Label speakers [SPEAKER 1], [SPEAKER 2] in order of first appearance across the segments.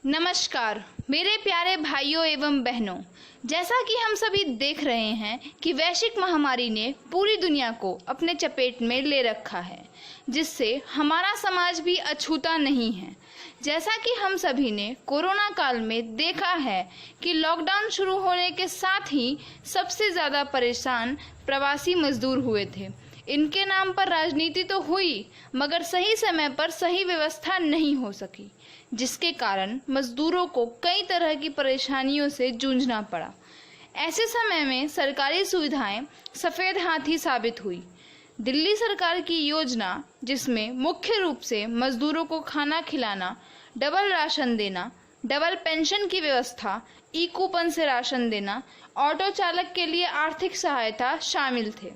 [SPEAKER 1] नमस्कार मेरे प्यारे भाइयों एवं बहनों, जैसा कि हम सभी देख रहे हैं कि वैश्विक महामारी ने पूरी दुनिया को अपने चपेट में ले रखा है, जिससे हमारा समाज भी अछूता नहीं है। जैसा कि हम सभी ने कोरोना काल में देखा है कि लॉकडाउन शुरू होने के साथ ही सबसे ज़्यादा परेशान प्रवासी मजदूर हुए थे। इनके नाम पर राजनीति तो हुई, मगर सही समय पर सही व्यवस्था नहीं हो सकी, जिसके कारण मजदूरों को कई तरह की परेशानियों से जूझना पड़ा। ऐसे समय में सरकारी सुविधाएं सफ़ेद हाथी साबित हुई। दिल्ली सरकार की योजना, जिसमें मुख्य रूप से मजदूरों को खाना खिलाना, डबल राशन देना, डबल पेंशन की व्यवस्था, ई कूपन से राशन देना, ऑटो चालक के लिए आर्थिक सहायता शामिल थे।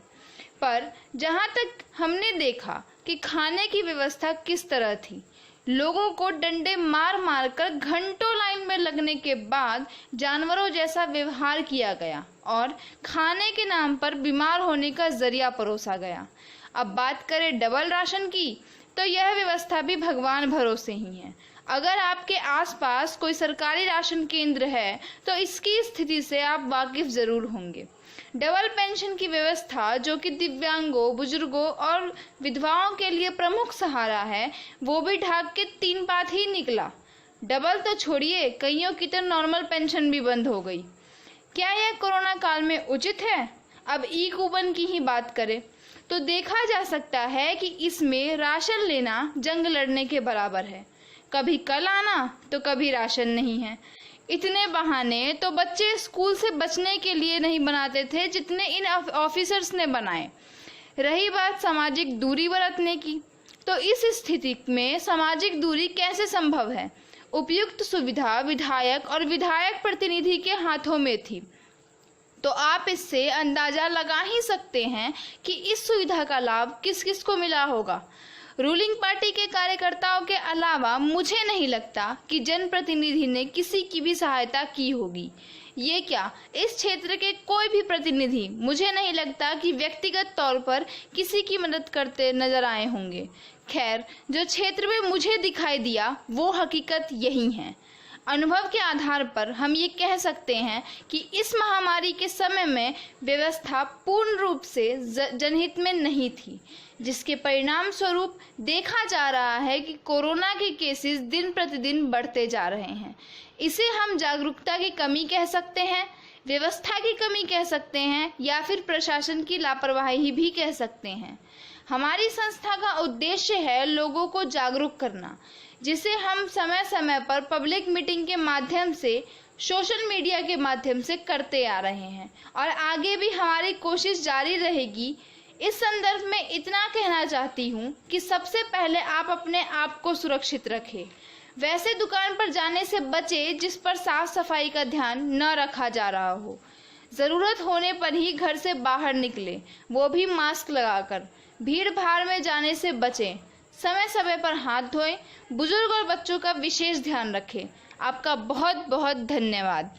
[SPEAKER 1] पर जहां तक हमने देखा कि खाने की व्यवस्था किस तरह थी, लोगों को डंडे मार मार कर घंटों लाइन में लगने के बाद जानवरों जैसा व्यवहार किया गया और खाने के नाम पर बीमार होने का जरिया परोसा गया। अब बात करें डबल राशन की, तो यह व्यवस्था भी भगवान भरोसे ही है। अगर आपके आसपास कोई सरकारी राशन केंद्र है तो इसकी स्थिति से आप वाकिफ जरूर होंगे। डबल पेंशन की व्यवस्था, जो कि दिव्यांगों, बुजुर्गों और विधवाओं के लिए प्रमुख सहारा है, वो भी ढाक के 3 बात ही निकला। डबल तो छोड़िए, कईयों की तो नॉर्मल पेंशन भी बंद हो गई। क्या यह कोरोना काल में उचित है? अब ई कूपन की ही बात करें तो देखा जा सकता है कि इसमें राशन लेना जंग लड़ने के बराबर है। कभी कल आना तो कभी राशन नहीं है। इतने बहाने तो बच्चे स्कूल से बचने के लिए नहीं बनाते थे जितने इन ऑफिसर्स ने बनाए। रही बात सामाजिक दूरी बरतने की, तो इस स्थिति में सामाजिक दूरी कैसे संभव है? उपयुक्त सुविधा विधायक और विधायक प्रतिनिधि के हाथों में थी, तो आप इससे अंदाजा लगा ही सकते हैं कि इस सुविधा का लाभ किस किस को मिला होगा। रूलिंग पार्टी के कार्यकर्ताओं के अलावा मुझे नहीं लगता कि जनप्रतिनिधि ने किसी की भी सहायता की होगी। ये क्या, इस क्षेत्र के कोई भी प्रतिनिधि मुझे नहीं लगता कि व्यक्तिगत तौर पर किसी की मदद करते नजर आए होंगे। खैर, जो क्षेत्र में मुझे दिखाई दिया वो हकीकत यही है। अनुभव के आधार पर हम ये कह सकते हैं कि इस महामारी के समय में व्यवस्था पूर्ण रूप से जनहित में नहीं थी, जिसके परिणाम स्वरूप देखा जा रहा है कि कोरोना के केसेस दिन प्रतिदिन बढ़ते जा रहे हैं। इसे हम जागरूकता की कमी कह सकते हैं, व्यवस्था की कमी कह सकते हैं, या फिर प्रशासन की लापरवाही भी कह सकते हैं। हमारी संस्था का उद्देश्य है लोगों को जागरूक करना, जिसे हम समय समय पर पब्लिक मीटिंग के माध्यम से, सोशल मीडिया के माध्यम से करते आ रहे हैं और आगे भी हमारी कोशिश जारी रहेगी। इस संदर्भ में इतना कहना चाहती हूँ कि सबसे पहले आप अपने आप को सुरक्षित रखें। वैसे दुकान पर जाने से बचे जिस पर साफ सफाई का ध्यान न रखा जा रहा हो। जरूरत होने पर ही घर से बाहर निकले, वो भी मास्क लगाकर। भीड़ भाड़ में जाने से बचें। समय समय पर हाथ धोएं। बुजुर्ग और बच्चों का विशेष ध्यान रखें। आपका बहुत बहुत धन्यवाद।